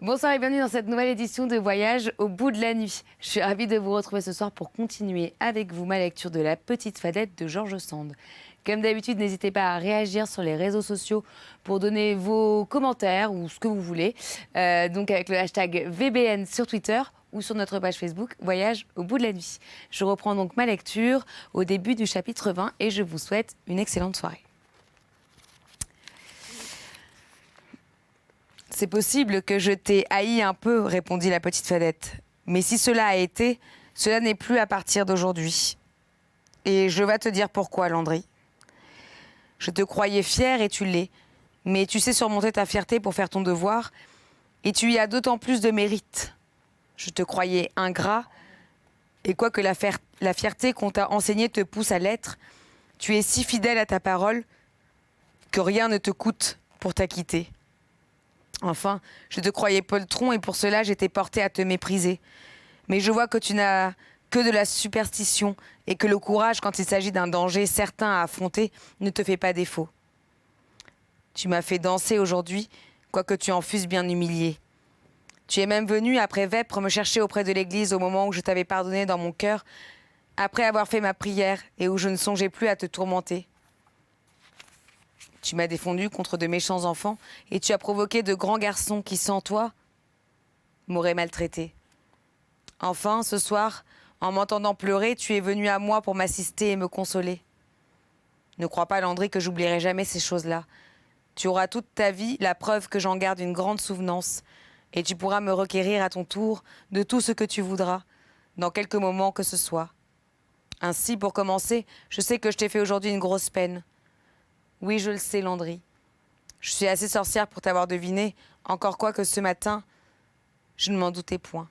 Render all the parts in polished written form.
Bonsoir et bienvenue dans cette nouvelle édition de Voyage au bout de la nuit. Je suis ravie de vous retrouver ce soir pour continuer avec vous ma lecture de La Petite Fadette de George Sand. Comme d'habitude, n'hésitez pas à réagir sur les réseaux sociaux pour donner vos commentaires ou ce que vous voulez. Donc avec le hashtag VBN sur Twitter ou sur notre page Facebook Voyage au bout de la nuit. Je reprends donc ma lecture au début du chapitre 20 et je vous souhaite une excellente soirée. C'est possible que je t'ai haï un peu, répondit la petite Fadette. Mais si cela a été, cela n'est plus à partir d'aujourd'hui. Et je vais te dire pourquoi, Landry. Je te croyais fière et tu l'es. Mais tu sais surmonter ta fierté pour faire ton devoir. Et tu y as d'autant plus de mérite. Je te croyais ingrat. Et quoique la fierté qu'on t'a enseignée te pousse à l'être, tu es si fidèle à ta parole que rien ne te coûte pour t'acquitter. Enfin, je te croyais poltron et pour cela j'étais portée à te mépriser. Mais je vois que tu n'as que de la superstition et que le courage, quand il s'agit d'un danger certain à affronter, ne te fait pas défaut. Tu m'as fait danser aujourd'hui, quoique tu en fusses bien humilié. Tu es même venu après vêpres me chercher auprès de l'église au moment où je t'avais pardonné dans mon cœur, après avoir fait ma prière et où je ne songeais plus à te tourmenter. Tu m'as défendu contre de méchants enfants et tu as provoqué de grands garçons qui, sans toi, m'auraient maltraité. Enfin, ce soir, en m'entendant pleurer, tu es venu à moi pour m'assister et me consoler. Ne crois pas, Landry, que j'oublierai jamais ces choses-là. Tu auras toute ta vie la preuve que j'en garde une grande souvenance et tu pourras me requérir à ton tour de tout ce que tu voudras, dans quelque moment que ce soit. Ainsi, pour commencer, je sais que je t'ai fait aujourd'hui une grosse peine. Oui, je le sais, Landry. Je suis assez sorcière pour t'avoir deviné, encore quoi que ce matin, je ne m'en doutais point.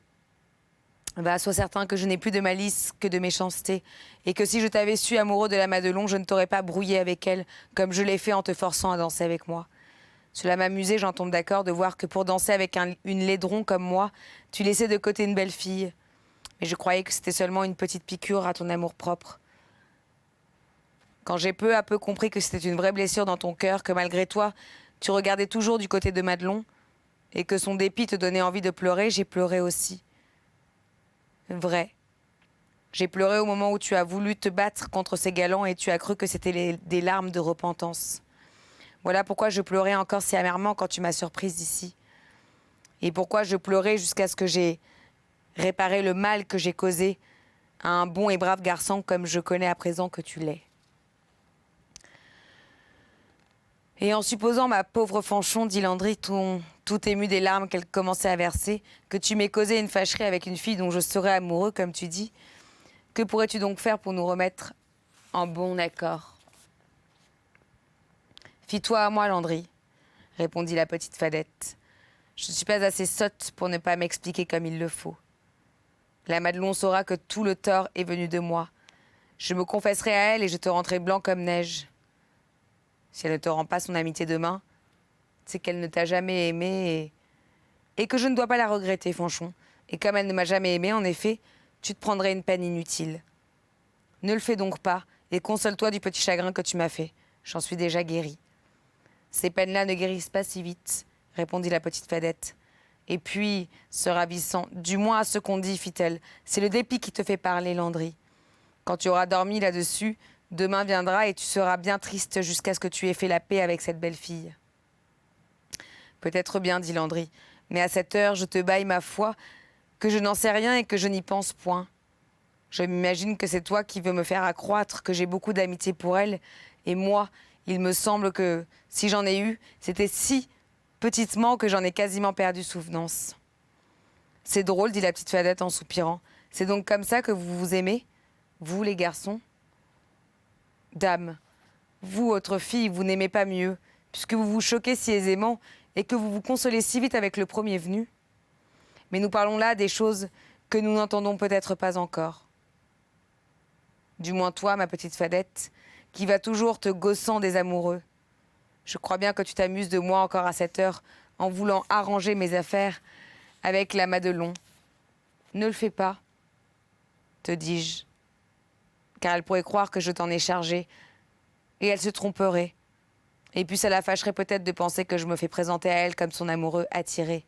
Va, sois certain que je n'ai plus de malice que de méchanceté, et que si je t'avais su amoureux de la Madelon, je ne t'aurais pas brouillé avec elle, comme je l'ai fait en te forçant à danser avec moi. Cela m'amusait, j'en tombe d'accord, de voir que pour danser avec une laidron comme moi, tu laissais de côté une belle fille. Mais je croyais que c'était seulement une petite piqûre à ton amour-propre. Quand j'ai peu à peu compris que c'était une vraie blessure dans ton cœur, que malgré toi, tu regardais toujours du côté de Madelon, et que son dépit te donnait envie de pleurer, j'ai pleuré aussi. Vrai. J'ai pleuré au moment où tu as voulu te battre contre ces galants et tu as cru que c'était des larmes de repentance. Voilà pourquoi je pleurais encore si amèrement quand tu m'as surprise ici. Et pourquoi je pleurais jusqu'à ce que j'ai réparé le mal que j'ai causé à un bon et brave garçon comme je connais à présent que tu l'es. Et en supposant, ma pauvre Fanchon, dit Landry, tout ému des larmes qu'elle commençait à verser, que tu m'aies causé une fâcherie avec une fille dont je serais amoureux, comme tu dis, que pourrais-tu donc faire pour nous remettre en bon accord? Fie-toi à moi, Landry, répondit la petite Fadette. Je ne suis pas assez sotte pour ne pas m'expliquer comme il le faut. La Madelon saura que tout le tort est venu de moi. Je me confesserai à elle et je te rendrai blanc comme neige. Si elle ne te rend pas son amitié demain, c'est qu'elle ne t'a jamais aimé et que je ne dois pas la regretter, Fanchon. Et comme elle ne m'a jamais aimé, en effet, tu te prendrais une peine inutile. Ne le fais donc pas et console-toi du petit chagrin que tu m'as fait. J'en suis déjà guérie. Ces peines-là ne guérissent pas si vite, répondit la petite Fadette. Et puis, se ravissant, du moins à ce qu'on dit, fit-elle, c'est le dépit qui te fait parler, Landry. Quand tu auras dormi là-dessus, demain viendra et tu seras bien triste jusqu'à ce que tu aies fait la paix avec cette belle fille. Peut-être bien, dit Landry, mais à cette heure, je te baille ma foi, que je n'en sais rien et que je n'y pense point. Je m'imagine que c'est toi qui veux me faire accroître que j'ai beaucoup d'amitié pour elle, et moi, il me semble que, si j'en ai eu, c'était si petitement que j'en ai quasiment perdu souvenance. C'est drôle, dit la petite Fadette en soupirant. C'est donc comme ça que vous vous aimez, vous les garçons? Dame, vous, autre fille, vous n'aimez pas mieux, puisque vous vous choquez si aisément et que vous vous consolez si vite avec le premier venu. Mais nous parlons là des choses que nous n'entendons peut-être pas encore. Du moins toi, ma petite Fadette, qui va toujours te gaussant des amoureux. Je crois bien que tu t'amuses de moi encore à cette heure en voulant arranger mes affaires avec la Madelon. Ne le fais pas, te dis-je, car elle pourrait croire que je t'en ai chargé, et elle se tromperait. Et puis ça la fâcherait peut-être de penser que je me fais présenter à elle comme son amoureux attiré.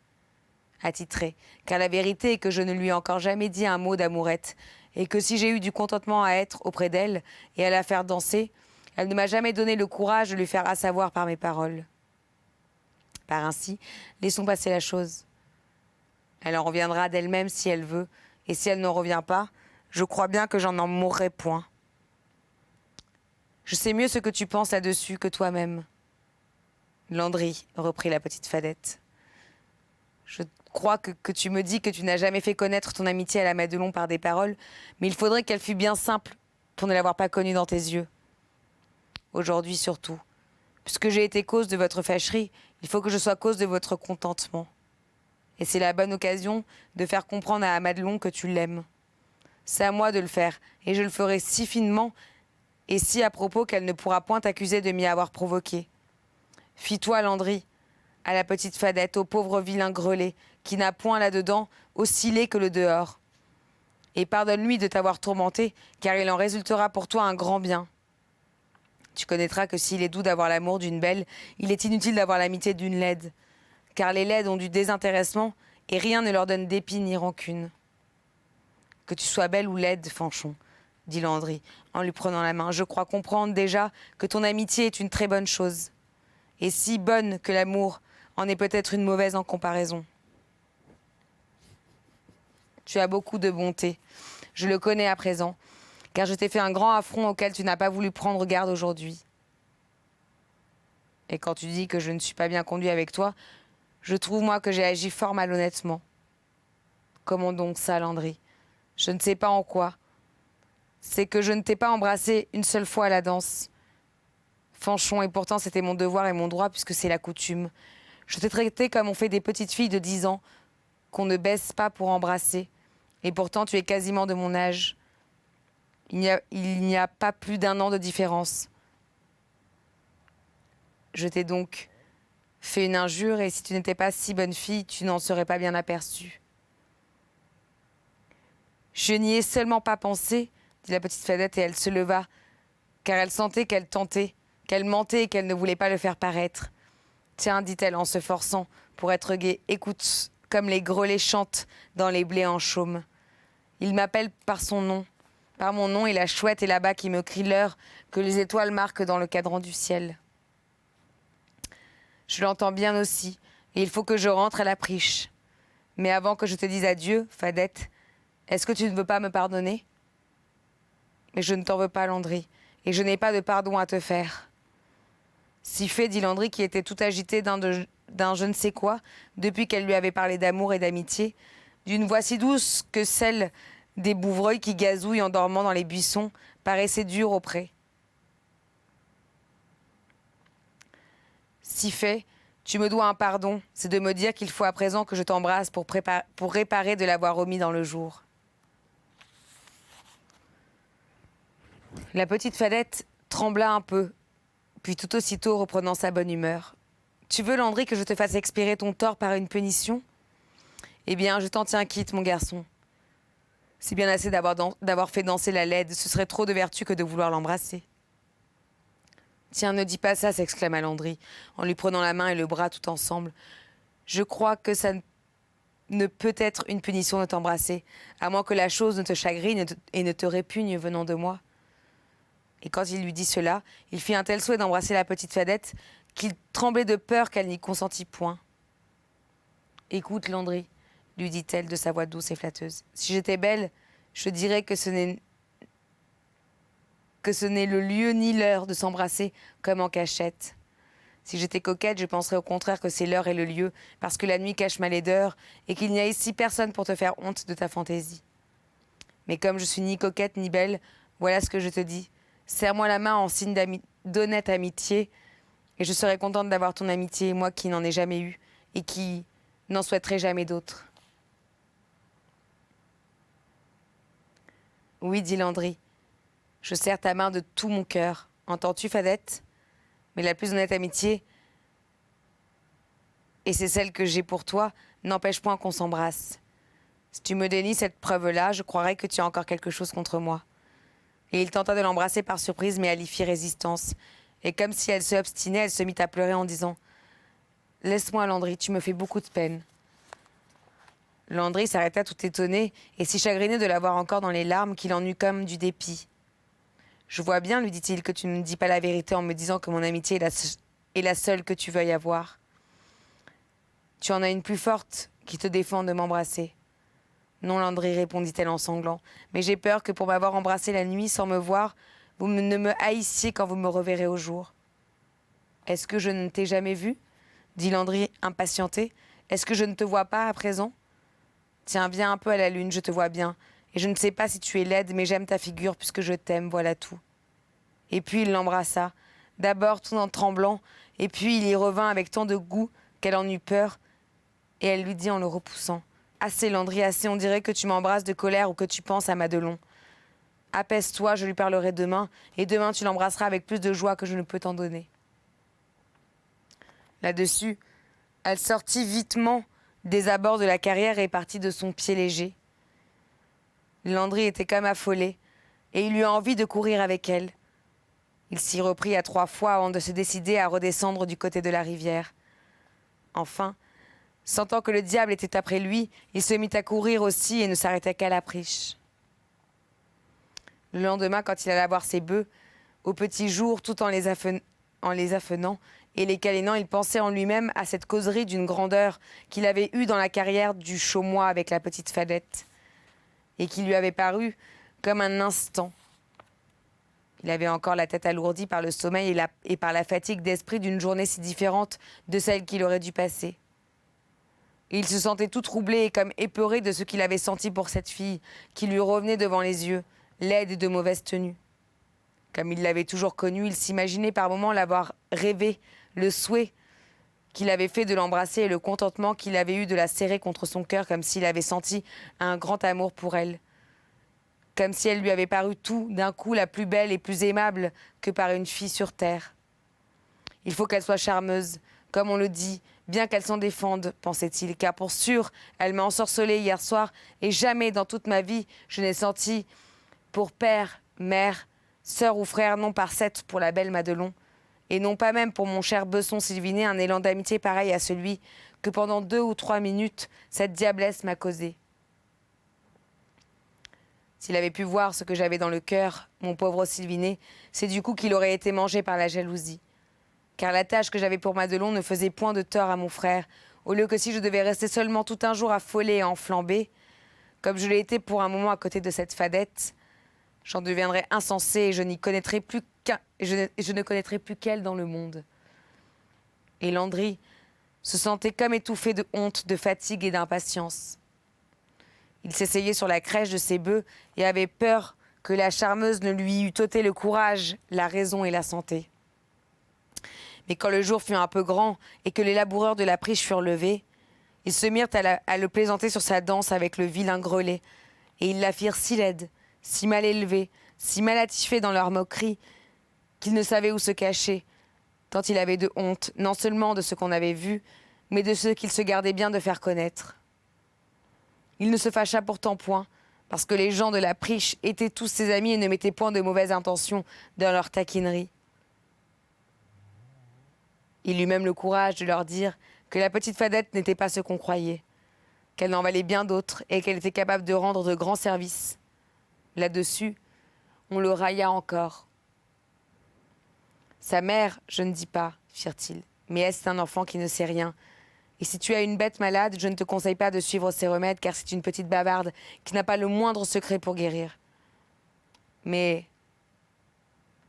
attitré, car la vérité est que je ne lui ai encore jamais dit un mot d'amourette, et que si j'ai eu du contentement à être auprès d'elle et à la faire danser, elle ne m'a jamais donné le courage de lui faire assavoir par mes paroles. Par ainsi, laissons passer la chose. Elle en reviendra d'elle-même si elle veut, et si elle n'en revient pas, je crois bien que j'en en mourrai point. Je sais mieux ce que tu penses là-dessus que toi-même. Landry, reprit la petite Fadette. Je crois que tu me dis que tu n'as jamais fait connaître ton amitié à la Madelon par des paroles, mais il faudrait qu'elle fût bien simple pour ne l'avoir pas connue dans tes yeux. Aujourd'hui surtout, puisque j'ai été cause de votre fâcherie, il faut que je sois cause de votre contentement. Et c'est la bonne occasion de faire comprendre à Madelon que tu l'aimes. C'est à moi de le faire, et je le ferai si finement et si à propos qu'elle ne pourra point t'accuser de m'y avoir provoqué. Fie-toi, Landry, à la petite Fadette, au pauvre vilain grelé, qui n'a point là-dedans aussi laid que le dehors. Et pardonne-lui de t'avoir tourmenté, car il en résultera pour toi un grand bien. Tu connaîtras que s'il est doux d'avoir l'amour d'une belle, il est inutile d'avoir l'amitié d'une laide, car les laides ont du désintéressement, et rien ne leur donne dépit ni rancune. Que tu sois belle ou laide, Fanchon, dit Landry, en lui prenant la main, je crois comprendre déjà que ton amitié est une très bonne chose, et si bonne que l'amour en est peut-être une mauvaise en comparaison. Tu as beaucoup de bonté, je le connais à présent, car je t'ai fait un grand affront auquel tu n'as pas voulu prendre garde aujourd'hui. Et quand tu dis que je ne suis pas bien conduit avec toi, je trouve moi que j'ai agi fort malhonnêtement. Comment donc ça, Landry? Je ne sais pas en quoi. C'est que je ne t'ai pas embrassé une seule fois à la danse. Fanchon, et pourtant c'était mon devoir et mon droit puisque c'est la coutume. Je t'ai traité comme on fait des petites filles de 10 ans, qu'on ne baisse pas pour embrasser. Et pourtant tu es quasiment de mon âge. Il n'y a pas plus d'1 an de différence. Je t'ai donc fait une injure, et si tu n'étais pas si bonne fille, tu n'en serais pas bien aperçue. Je n'y ai seulement pas pensé, dit la petite Fadette, et elle se leva, car elle sentait qu'elle tentait, qu'elle mentait et qu'elle ne voulait pas le faire paraître. Tiens, dit-elle en se forçant pour être gaie, écoute, comme les grelets chantent dans les blés en chaume. Il m'appelle par son nom, par mon nom, et la chouette est là-bas qui me crie l'heure que les étoiles marquent dans le cadran du ciel. Je l'entends bien aussi, et il faut que je rentre à la priche. Mais avant que je te dise adieu, Fadette, est-ce que tu ne veux pas me pardonner? Mais je ne t'en veux pas, Landry, et je n'ai pas de pardon à te faire. Si fait, dit Landry, qui était tout agité d'un je ne sais quoi, depuis qu'elle lui avait parlé d'amour et d'amitié, d'une voix si douce que celle des bouvreuils qui gazouillent en dormant dans les buissons paraissait dure au pré. Si fait, tu me dois un pardon, c'est de me dire qu'il faut à présent que je t'embrasse pour réparer de l'avoir omis dans le jour. La petite Fadette trembla un peu, puis tout aussitôt reprenant sa bonne humeur. « Tu veux, Landry, que je te fasse expier ton tort par une punition? Eh bien, je t'en tiens quitte, mon garçon. C'est bien assez d'avoir fait danser la laide, ce serait trop de vertu que de vouloir l'embrasser. » « Tiens, ne dis pas ça, s'exclama Landry, en lui prenant la main et le bras tout ensemble. Je crois que ça ne peut être une punition de t'embrasser, à moins que la chose ne te chagrine et ne te répugne venant de moi. Et quand il lui dit cela, il fit un tel souhait d'embrasser la petite Fadette qu'il tremblait de peur qu'elle n'y consentît point. « Écoute, Landry, lui dit-elle de sa voix douce et flatteuse, si j'étais belle, je dirais que ce n'est le lieu ni l'heure de s'embrasser comme en cachette. Si j'étais coquette, je penserais au contraire que c'est l'heure et le lieu, parce que la nuit cache ma laideur et qu'il n'y a ici personne pour te faire honte de ta fantaisie. Mais comme je suis ni coquette ni belle, voilà ce que je te dis. Serre-moi la main en signe d'honnête amitié, et je serai contente d'avoir ton amitié, moi qui n'en ai jamais eu, et qui n'en souhaiterai jamais d'autre. » « Oui, dit Landry, je serre ta main de tout mon cœur. Entends-tu, Fadette? Mais la plus honnête amitié, et c'est celle que j'ai pour toi, n'empêche point qu'on s'embrasse. Si tu me dénies cette preuve-là, je croirais que tu as encore quelque chose contre moi. » Et il tenta de l'embrasser par surprise, mais elle y fit résistance. Et comme si elle se obstinait, elle se mit à pleurer en disant « Laisse-moi, Landry, tu me fais beaucoup de peine. » Landry s'arrêta tout étonné et si chagriné de la voir encore dans les larmes qu'il en eut comme du dépit. « Je vois bien, lui dit-il, que tu ne me dis pas la vérité en me disant que mon amitié est la seule que tu veuilles avoir. Tu en as une plus forte qui te défend de m'embrasser. » « Non, Landry, répondit-elle en sanglant, mais j'ai peur que pour m'avoir embrassé la nuit sans me voir, vous ne me haïssiez quand vous me reverrez au jour. »« Est-ce que je ne t'ai jamais vu ?» dit Landry impatienté. « Est-ce que je ne te vois pas à présent ? Tiens, viens un peu à la lune, je te vois bien. Et je ne sais pas si tu es laide, mais j'aime ta figure puisque je t'aime, voilà tout. » Et puis il l'embrassa, d'abord tout en tremblant, et puis il y revint avec tant de goût qu'elle en eut peur, et elle lui dit en le repoussant. « Assez, Landry, assez, on dirait que tu m'embrasses de colère ou que tu penses à Madelon. Apaise-toi, je lui parlerai demain, et demain tu l'embrasseras avec plus de joie que je ne peux t'en donner. » Là-dessus, elle sortit vitement des abords de la carrière et partit de son pied léger. Landry était comme affolé, et il eut envie de courir avec elle. Il s'y reprit à 3 fois avant de se décider à redescendre du côté de la rivière. Enfin, sentant que le diable était après lui, il se mit à courir aussi et ne s'arrêta qu'à la friche. Le lendemain, quand il alla voir ses bœufs, au petit jour, tout en les affanant et les câlinant, il pensait en lui-même à cette causerie d'une grandeur qu'il avait eue dans la carrière du Chaumois avec la petite Fadette, et qui lui avait paru comme un instant. Il avait encore la tête alourdie par le sommeil et par la fatigue d'esprit d'une journée si différente de celle qu'il aurait dû passer. Et il se sentait tout troublé et comme épeuré de ce qu'il avait senti pour cette fille qui lui revenait devant les yeux, laide et de mauvaise tenue. Comme il l'avait toujours connue, il s'imaginait par moments l'avoir rêvé, le souhait qu'il avait fait de l'embrasser et le contentement qu'il avait eu de la serrer contre son cœur comme s'il avait senti un grand amour pour elle. Comme si elle lui avait paru tout d'un coup la plus belle et plus aimable que par une fille sur terre. Il faut qu'elle soit charmeuse, comme on le dit, bien qu'elle s'en défende, pensait-il, car pour sûr, elle m'a ensorcelé hier soir et jamais dans toute ma vie je n'ai senti pour père, mère, sœur ou frère, non par 7 pour la belle Madelon, et non pas même pour mon cher Besson Sylvinet, un élan d'amitié pareil à celui que pendant 2 ou 3 minutes cette diablesse m'a causé. S'il avait pu voir ce que j'avais dans le cœur, mon pauvre Sylvinet, c'est du coup qu'il aurait été mangé par la jalousie. Car la tâche que j'avais pour Madelon ne faisait point de tort à mon frère, au lieu que si je devais rester seulement tout un jour affolée et enflambée, comme je l'ai été pour un moment à côté de cette Fadette, j'en deviendrais insensée et je ne connaîtrais plus qu'elle dans le monde. Et Landry se sentait comme étouffé de honte, de fatigue et d'impatience. Il s'essayait sur la crèche de ses bœufs et avait peur que la charmeuse ne lui eût ôté le courage, la raison et la santé. Mais quand le jour fut un peu grand et que les laboureurs de la friche furent levés, ils se mirent à le plaisanter sur sa danse avec le vilain Grelet, et ils la firent si laide, si mal élevée, si mal attifée dans leur moquerie, qu'il ne savait où se cacher, tant il avait de honte, non seulement de ce qu'on avait vu, mais de ce qu'il se gardait bien de faire connaître. Il ne se fâcha pourtant point, parce que les gens de la friche étaient tous ses amis et ne mettaient point de mauvaises intentions dans leur taquinerie. Il eut même le courage de leur dire que la petite Fadette n'était pas ce qu'on croyait, qu'elle en valait bien d'autres et qu'elle était capable de rendre de grands services. Là-dessus, on le railla encore. Sa mère, je ne dis pas, firent-ils, mais est-ce un enfant qui ne sait rien ? Et si tu as une bête malade, je ne te conseille pas de suivre ses remèdes, car c'est une petite bavarde qui n'a pas le moindre secret pour guérir. Mais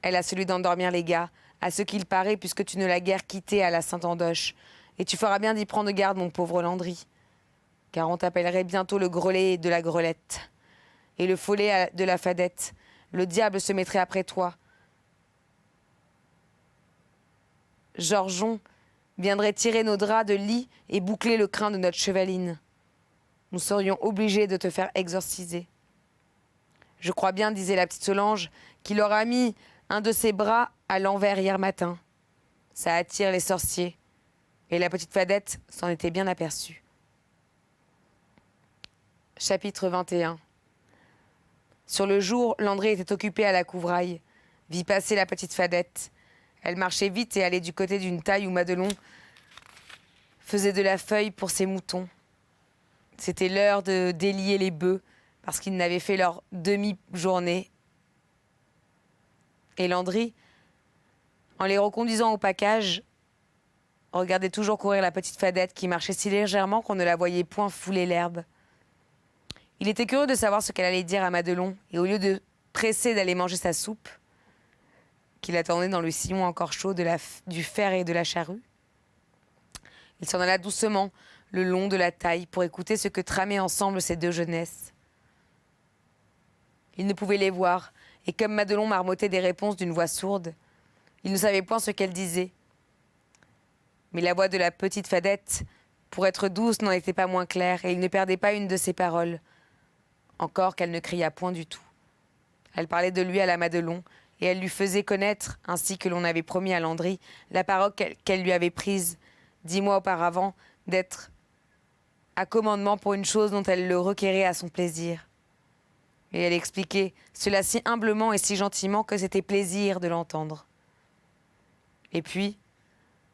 elle a celui d'endormir les gars, à ce qu'il paraît, puisque tu ne l'as guère quittée à la Saint-Andoche. Et tu feras bien d'y prendre garde, mon pauvre Landry, car on t'appellerait bientôt le grelet de la grelette, et le follet de la Fadette. Le diable se mettrait après toi. Georgeon viendrait tirer nos draps de lit et boucler le crin de notre chevaline. Nous serions obligés de te faire exorciser. Je crois bien, disait la petite Solange, qu'il aura mis un de ses bras à l'envers hier matin. Ça attire les sorciers. Et la petite Fadette s'en était bien aperçue. Chapitre 21. Sur le jour, Landry était occupé à la couvraille, vit passer la petite Fadette. Elle marchait vite et allait du côté d'une taille où Madelon faisait de la feuille pour ses moutons. C'était l'heure de délier les bœufs parce qu'ils n'avaient fait leur demi-journée. Et Landry, en les reconduisant au package, regardait toujours courir la petite Fadette qui marchait si légèrement qu'on ne la voyait point fouler l'herbe. Il était curieux de savoir ce qu'elle allait dire à Madelon et au lieu de presser d'aller manger sa soupe, qu'il attendait dans le sillon encore chaud du fer et de la charrue, il s'en alla doucement le long de la taille pour écouter ce que tramaient ensemble ces deux jeunesses. Il ne pouvait les voir, et comme Madelon marmottait des réponses d'une voix sourde, il ne savait point ce qu'elle disait. Mais la voix de la petite Fadette, pour être douce, n'en était pas moins claire, et il ne perdait pas une de ses paroles, encore qu'elle ne cria point du tout. Elle parlait de lui à la Madelon, et elle lui faisait connaître, ainsi que l'on avait promis à Landry, la parole qu'elle lui avait prise 10 mois auparavant d'être à commandement pour une chose dont elle le requérait à son plaisir. Et elle expliquait cela si humblement et si gentiment que c'était plaisir de l'entendre. Et puis,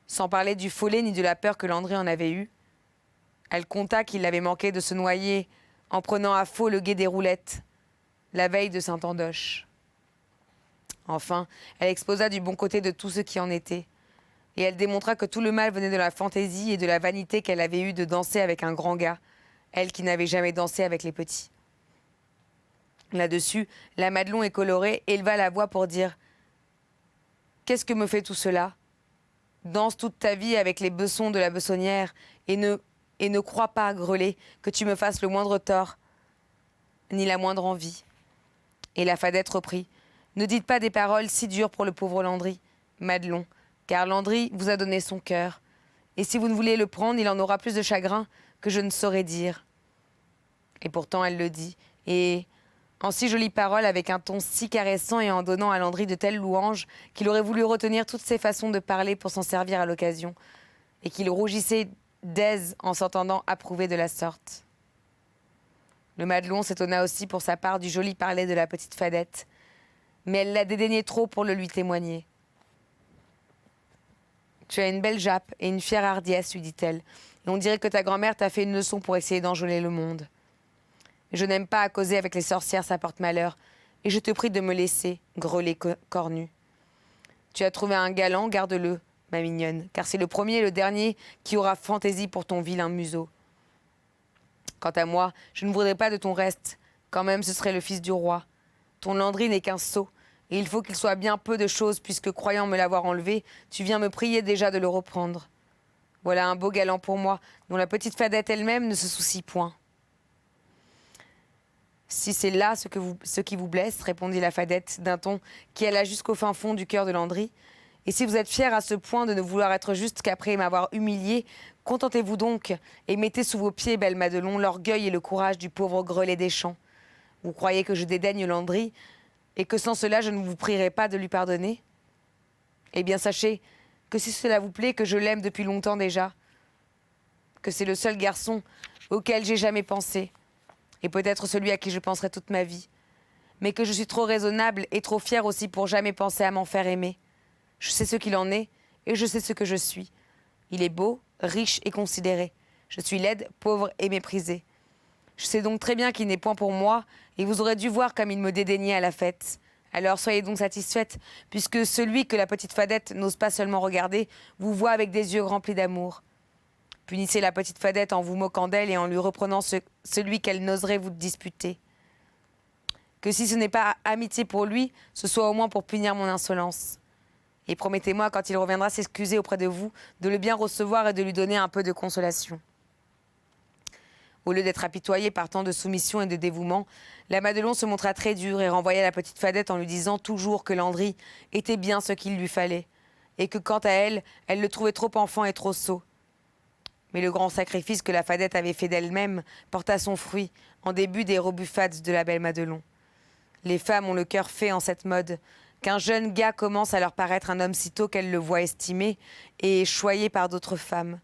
sans parler du follet ni de la peur que Landry en avait eue, elle conta qu'il avait manqué de se noyer en prenant à faux le gué des roulettes, la veille de Saint-Andoche. Enfin, elle exposa du bon côté de tout ce qui en était, et elle démontra que tout le mal venait de la fantaisie et de la vanité qu'elle avait eue de danser avec un grand gars, elle qui n'avait jamais dansé avec les petits. Là-dessus, la Madelon écolorée éleva la voix pour dire « Qu'est-ce que me fait tout cela ? Danse toute ta vie avec les bessons de la bessonnière et ne crois pas, Grelet, que tu me fasses le moindre tort, ni la moindre envie. » Et la Fadette reprit « Ne dites pas des paroles si dures pour le pauvre Landry, Madelon, car Landry vous a donné son cœur. Et si vous ne voulez le prendre, il en aura plus de chagrin que je ne saurais dire. » Et pourtant elle le dit, et en si jolies paroles, avec un ton si caressant et en donnant à Landry de telles louanges qu'il aurait voulu retenir toutes ses façons de parler pour s'en servir à l'occasion, et qu'il rougissait d'aise en s'entendant approuver de la sorte. Le Madelon s'étonna aussi pour sa part du joli parler de la petite Fadette, mais elle la dédaignait trop pour le lui témoigner. « Tu as une belle jappe et une fière hardiesse, lui dit-elle, et on dirait que ta grand-mère t'a fait une leçon pour essayer d'enjôler le monde. Je n'aime pas à causer avec les sorcières, ça porte malheur, et je te prie de me laisser, grelet cornu. Tu as trouvé un galant, garde-le, ma mignonne, car c'est le premier et le dernier qui aura fantaisie pour ton vilain museau. Quant à moi, je ne voudrais pas de ton reste, quand même ce serait le fils du roi. Ton Landry n'est qu'un sot, et il faut qu'il soit bien peu de choses, puisque, croyant me l'avoir enlevé, tu viens me prier déjà de le reprendre. Voilà un beau galant pour moi, dont la petite Fadette elle-même ne se soucie point. » « Si c'est là ce qui vous blesse, répondit la Fadette d'un ton qui alla jusqu'au fin fond du cœur de Landry, et si vous êtes fier à ce point de ne vouloir être juste qu'après m'avoir humilié, contentez-vous donc et mettez sous vos pieds, belle Madelon, l'orgueil et le courage du pauvre Grelet des Champs. Vous croyez que je dédaigne Landry et que sans cela je ne vous prierai pas de lui pardonner ? Eh bien sachez que si cela vous plaît, que je l'aime depuis longtemps déjà, que c'est le seul garçon auquel j'ai jamais pensé, et peut-être celui à qui je penserai toute ma vie, mais que je suis trop raisonnable et trop fière aussi pour jamais penser à m'en faire aimer. Je sais ce qu'il en est, et je sais ce que je suis. Il est beau, riche et considéré. Je suis laide, pauvre et méprisée. Je sais donc très bien qu'il n'est point pour moi, et vous aurez dû voir comme il me dédaignait à la fête. Alors soyez donc satisfaite, puisque celui que la petite Fadette n'ose pas seulement regarder, vous voit avec des yeux remplis d'amour. Punissez la petite Fadette en vous moquant d'elle et en lui reprenant celui qu'elle n'oserait vous disputer. Que si ce n'est pas amitié pour lui, ce soit au moins pour punir mon insolence. Et promettez-moi, quand il reviendra s'excuser auprès de vous, de le bien recevoir et de lui donner un peu de consolation. » Au lieu d'être apitoyée par tant de soumission et de dévouement, la Madelon se montra très dure et renvoya la petite Fadette en lui disant toujours que Landry était bien ce qu'il lui fallait, et que quant à elle, elle le trouvait trop enfant et trop sot. Mais le grand sacrifice que la Fadette avait fait d'elle-même porta son fruit en début des rebuffades de la belle Madelon. Les femmes ont le cœur fait en cette mode, qu'un jeune gars commence à leur paraître un homme sitôt qu'elles le voient estimé et choyé par d'autres femmes.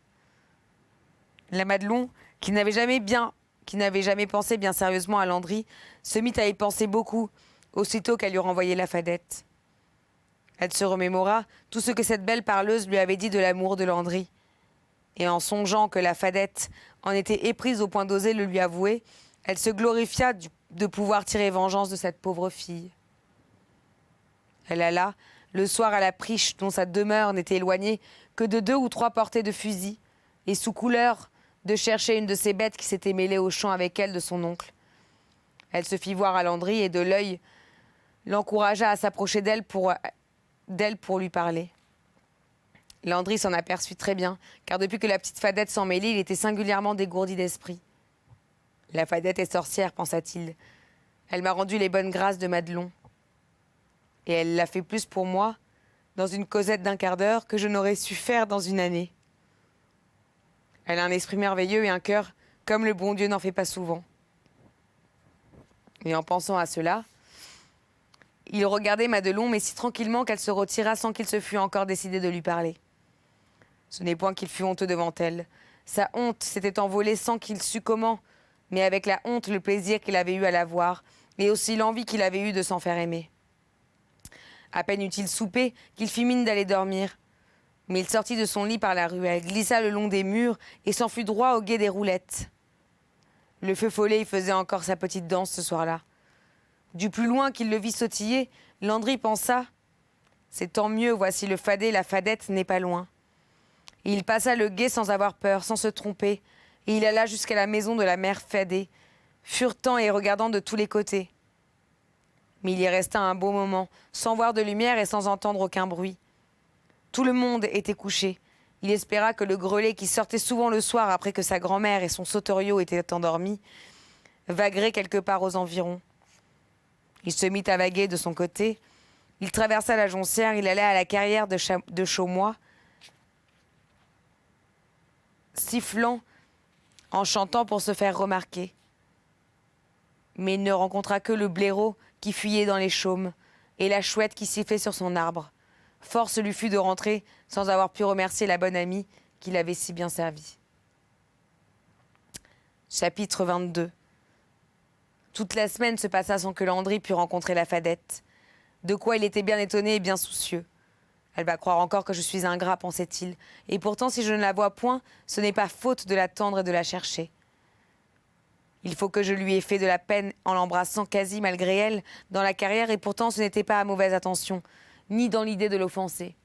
La Madelon, qui n'avait jamais pensé bien sérieusement à Landry, se mit à y penser beaucoup, aussitôt qu'elle lui renvoyait la Fadette. Elle se remémora tout ce que cette belle parleuse lui avait dit de l'amour de Landry. Et en songeant que la Fadette en était éprise au point d'oser le lui avouer, elle se glorifia de pouvoir tirer vengeance de cette pauvre fille. Elle alla, le soir, à la Priche, dont sa demeure n'était éloignée que de 2 ou 3 portées de fusil, et sous couleur de chercher une de ces bêtes qui s'était mêlée au champ avec elle de son oncle. Elle se fit voir à Landry et de l'œil l'encouragea à s'approcher d'elle pour lui parler. Landry s'en aperçut très bien, car depuis que la petite Fadette s'en mêlait, il était singulièrement dégourdi d'esprit. « La Fadette est sorcière, pensa-t-il. Elle m'a rendu les bonnes grâces de Madelon. Et elle l'a fait plus pour moi, dans une causette d'un quart d'heure, que je n'aurais su faire dans une année. Elle a un esprit merveilleux et un cœur comme le bon Dieu n'en fait pas souvent. » Et en pensant à cela, il regardait Madelon, mais si tranquillement qu'elle se retira sans qu'il se fût encore décidé de lui parler. Ce n'est point qu'il fut honteux devant elle. Sa honte s'était envolée sans qu'il sût comment, mais avec la honte, le plaisir qu'il avait eu à la voir, et aussi l'envie qu'il avait eue de s'en faire aimer. À peine eut-il soupé qu'il fit mine d'aller dormir. Mais il sortit de son lit par la ruelle, glissa le long des murs et s'enfuit droit au guet des roulettes. Le feu follet y faisait encore sa petite danse ce soir-là. Du plus loin qu'il le vit sautiller, Landry pensa « C'est tant mieux, voici le Fadet, la Fadette n'est pas loin. » Et il passa le guet sans avoir peur, sans se tromper, et il alla jusqu'à la maison de la mère Fadet, furetant et regardant de tous les côtés. Mais il y resta un beau moment, sans voir de lumière et sans entendre aucun bruit. Tout le monde était couché. Il espéra que le grelet, qui sortait souvent le soir après que sa grand-mère et son sauteriot étaient endormis, vaguerait quelque part aux environs. Il se mit à vaguer de son côté. Il traversa la Jonssière, il allait à la carrière de Chaumois, sifflant en chantant pour se faire remarquer. Mais il ne rencontra que le blaireau qui fuyait dans les chaumes et la chouette qui sifflait sur son arbre. Force lui fut de rentrer sans avoir pu remercier la bonne amie qui l'avait si bien servi. Chapitre 22. Toute la semaine se passa sans que Landry pût rencontrer la Fadette, de quoi il était bien étonné et bien soucieux. Elle va croire encore que je suis ingrat, pensait-il, et pourtant si je ne la vois point, ce n'est pas faute de l'attendre et de la chercher. Il faut que je lui ai fait de la peine en l'embrassant quasi malgré elle dans la carrière, et pourtant ce n'était pas à mauvaise attention, ni dans l'idée de l'offenser.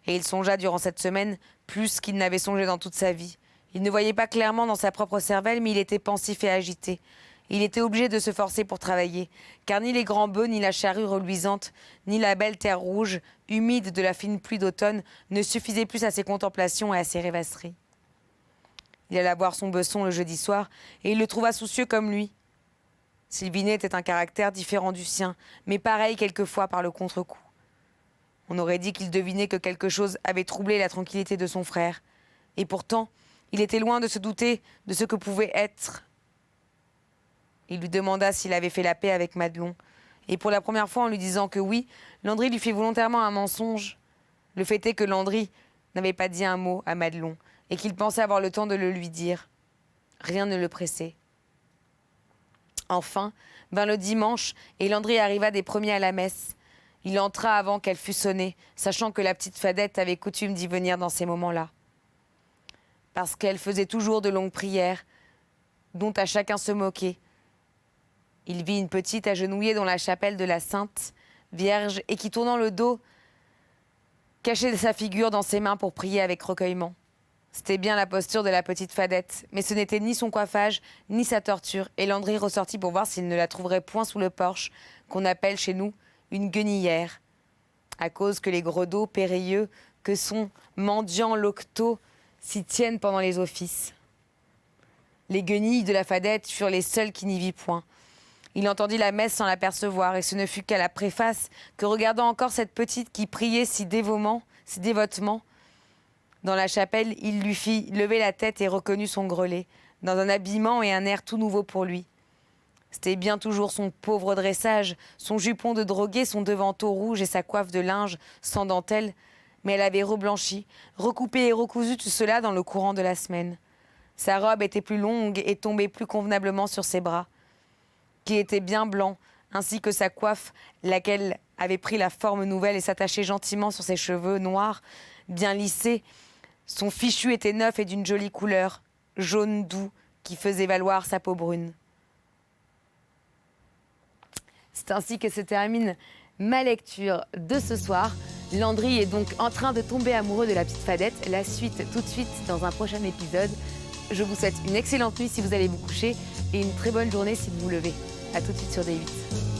Et il songea durant cette semaine plus qu'il n'avait songé dans toute sa vie. Il ne voyait pas clairement dans sa propre cervelle, mais il était pensif et agité. Il était obligé de se forcer pour travailler, car ni les grands bœufs, ni la charrue reluisante, ni la belle terre rouge, humide de la fine pluie d'automne, ne suffisaient plus à ses contemplations et à ses rêvasseries. Il alla voir son besson le jeudi soir, et il le trouva soucieux comme lui. Sylvinet était un caractère différent du sien, mais pareil quelquefois par le contre-coup. On aurait dit qu'il devinait que quelque chose avait troublé la tranquillité de son frère, et pourtant, il était loin de se douter de ce que pouvait être. Il lui demanda s'il avait fait la paix avec Madelon, et pour la première fois en lui disant que oui, Landry lui fit volontairement un mensonge. Le fait est que Landry n'avait pas dit un mot à Madelon, et qu'il pensait avoir le temps de le lui dire. Rien ne le pressait. Enfin, vint le dimanche, et Landry arriva des premiers à la messe. Il entra avant qu'elle fût sonnée, sachant que la petite Fadette avait coutume d'y venir dans ces moments-là. Parce qu'elle faisait toujours de longues prières, dont à chacun se moquait. Il vit une petite agenouillée dans la chapelle de la Sainte Vierge et qui, tournant le dos, cachait sa figure dans ses mains pour prier avec recueillement. C'était bien la posture de la petite Fadette, mais ce n'était ni son coiffage, ni sa torture, et Landry ressortit pour voir s'il ne la trouverait point sous le porche, qu'on appelle chez nous une guenillière, à cause que les gredots périlleux que sont mendiants loctaux s'y tiennent pendant les offices. Les guenilles de la Fadette furent les seules qui n'y vit point. Il entendit la messe sans l'apercevoir, et ce ne fut qu'à la préface que, regardant encore cette petite qui priait si dévotement, dans la chapelle, il lui fit lever la tête et reconnut son grelet, dans un habillement et un air tout nouveau pour lui. C'était bien toujours son pauvre dressage, son jupon de drogué, son devanteau rouge et sa coiffe de linge sans dentelle, mais elle avait reblanchi, recoupé et recousu tout cela dans le courant de la semaine. Sa robe était plus longue et tombait plus convenablement sur ses bras, qui étaient bien blancs, ainsi que sa coiffe, laquelle avait pris la forme nouvelle et s'attachait gentiment sur ses cheveux noirs, bien lissés, Son fichu était neuf et d'une jolie couleur, jaune doux, qui faisait valoir sa peau brune. C'est ainsi que se termine ma lecture de ce soir. Landry est donc en train de tomber amoureux de la petite Fadette. La suite tout de suite dans un prochain épisode. Je vous souhaite une excellente nuit si vous allez vous coucher et une très bonne journée si vous vous levez. A tout de suite sur D8.